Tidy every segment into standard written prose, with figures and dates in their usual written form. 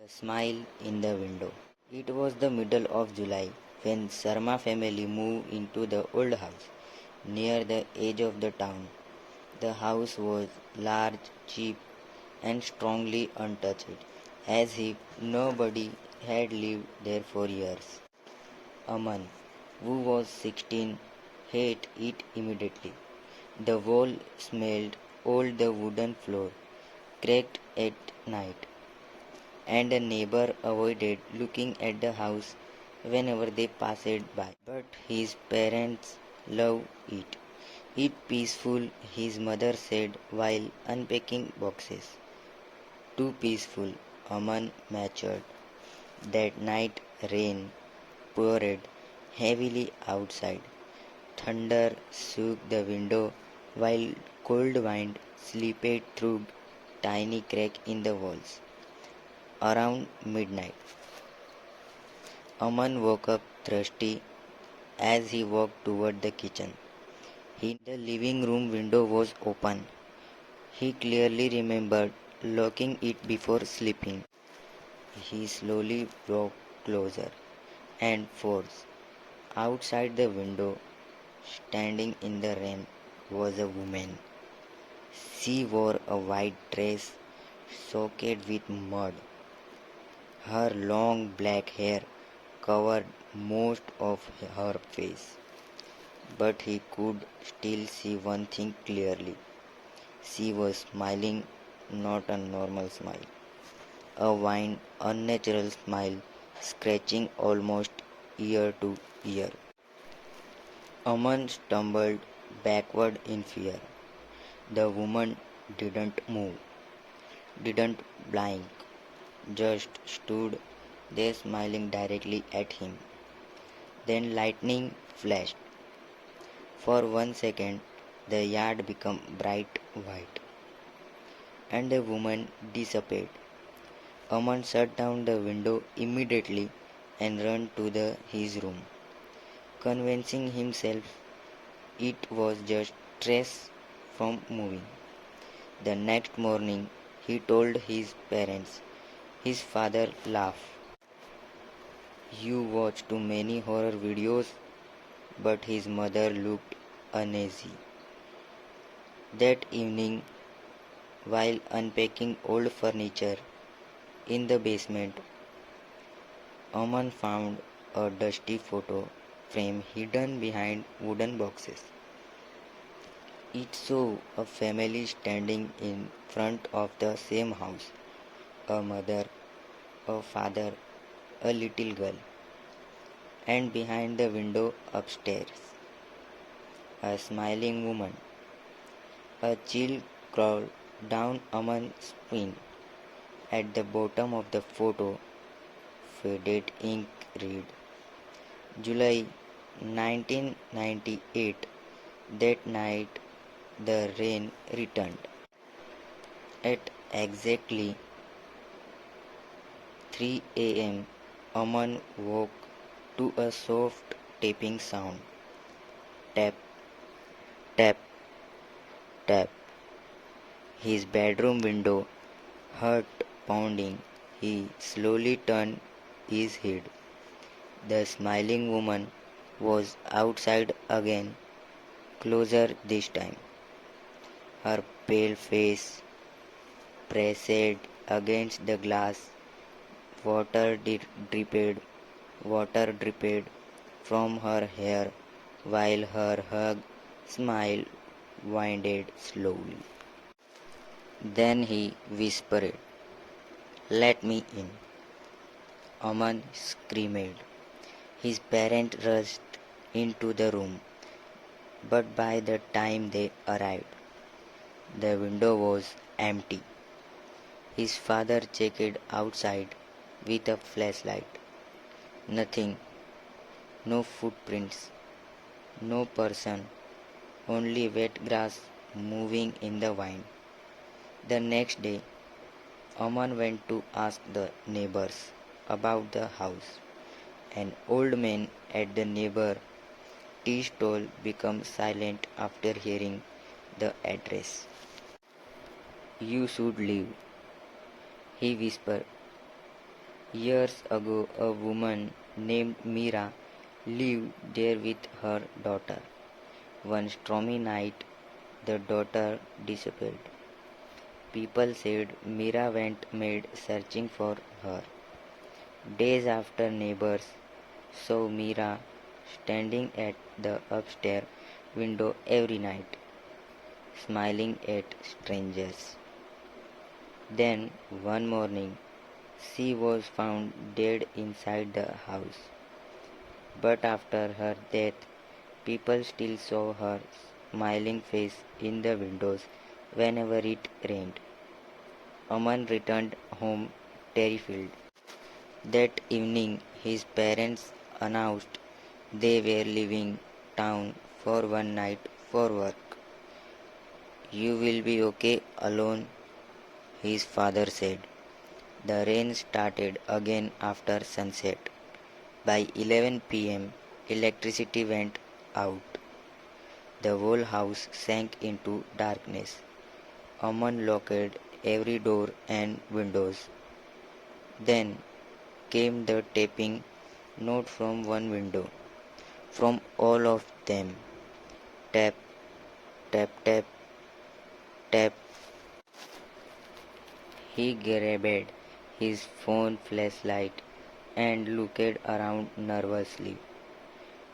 The smile in the window. It was the middle of July when Sarma family moved into the old house near the edge of the town. The house was large, cheap, and strongly untouched, as if nobody had lived there for years. Aman, who was 16, hated it immediately. The wall smelled old, the wooden floor cracked at night, and a neighbor avoided looking at the house whenever they passed by. But his parents loved it. It peaceful, his mother said while unpacking boxes. Too peaceful, Aman matured. That night rain poured heavily outside. Thunder shook the window while cold wind slipped through tiny crack in the walls. Around midnight, Aman woke up thirsty as he walked toward the kitchen. The living room window was open. He clearly remembered locking it before sleeping. He slowly walked closer and forth. Outside the window, standing in the rain, was a woman. She wore a white dress soaked with mud. Her long black hair covered most of her face, but he could still see one thing clearly. She was smiling, not a normal smile. A wide, unnatural smile, scratching almost ear to ear. Aman stumbled backward in fear. The woman didn't move, didn't blink, just stood there smiling directly at him. Then lightning flashed. For 1 second, the yard became bright white, and the woman disappeared. Aman shut down the window immediately and ran to his room, convincing himself it was just stress from moving. The next morning, he told his parents. His father laughed. You watch too many horror videos, but his mother looked uneasy. That evening, while unpacking old furniture in the basement, Aman found a dusty photo frame hidden behind wooden boxes. It showed a family standing in front of the same house, a mother, a father, a little girl, and behind the window upstairs, a smiling woman. A chill crawled down Aman's spine. At the bottom of the photo, faded ink read, July 1998. That night, the rain returned. At exactly 3 a.m., Aman woke to a soft tapping sound. Tap, tap, tap. His bedroom window heart pounding. He slowly turned his head. The smiling woman was outside again, closer this time. Her pale face pressed against the glass. Water dripped from her hair while her hug smile winded slowly. Then he whispered, Let me in. Aman screamed. His parents rushed into the room, but by the time they arrived, the window was empty. His father checked outside with a flashlight. Nothing, no footprints, no person, only wet grass moving in the wind. The next day, Aman went to ask the neighbors about the house. An old man at the neighbor tea stall became silent after hearing the address. You should leave, he whispered. Years ago, a woman named Mira lived there with her daughter. One stormy night, the daughter disappeared. People said Mira went mad searching for her. Days after, neighbors saw Mira standing at the upstairs window every night, smiling at strangers. Then, one morning, she was found dead inside the house. But after her death, people still saw her smiling face in the windows whenever it rained. Aman returned home terrified. That evening, his parents announced they were leaving town for one night for work. You will be okay alone, his father said. The rain started again after sunset. By 11 p.m., electricity went out. The whole house sank into darkness. Aman locked every door and windows. Then came the tapping, not from one window, from all of them. Tap, tap, tap, tap. He grabbed his phone flashlight and looked around nervously.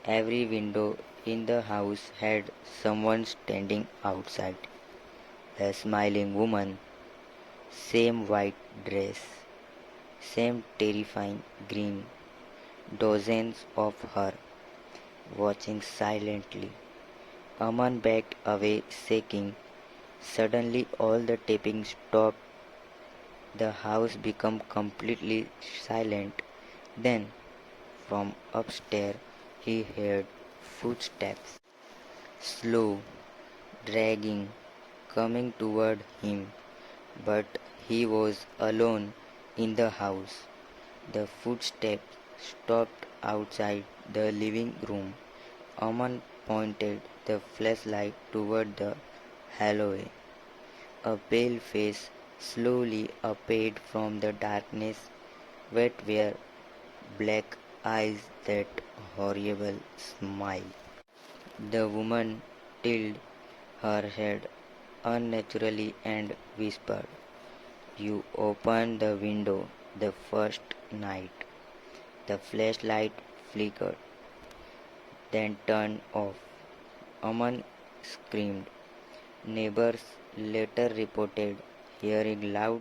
Every window in the house had someone standing outside. A smiling woman, same white dress, same terrifying grin, dozens of her, watching silently. Aman backed away, shaking. Suddenly, all the tapping stopped. The house became completely silent. Then, from upstairs, he heard footsteps, slow, dragging, coming toward him. But he was alone in the house. The footsteps stopped outside the living room. Aman pointed the flashlight toward the hallway. A pale face slowly appeared from the darkness. Wet were black eyes, that horrible smile. The woman tilted her head unnaturally and whispered, "You opened the window the first night." The flashlight flickered, then turned off. Aman screamed. Neighbors later reported hearing loud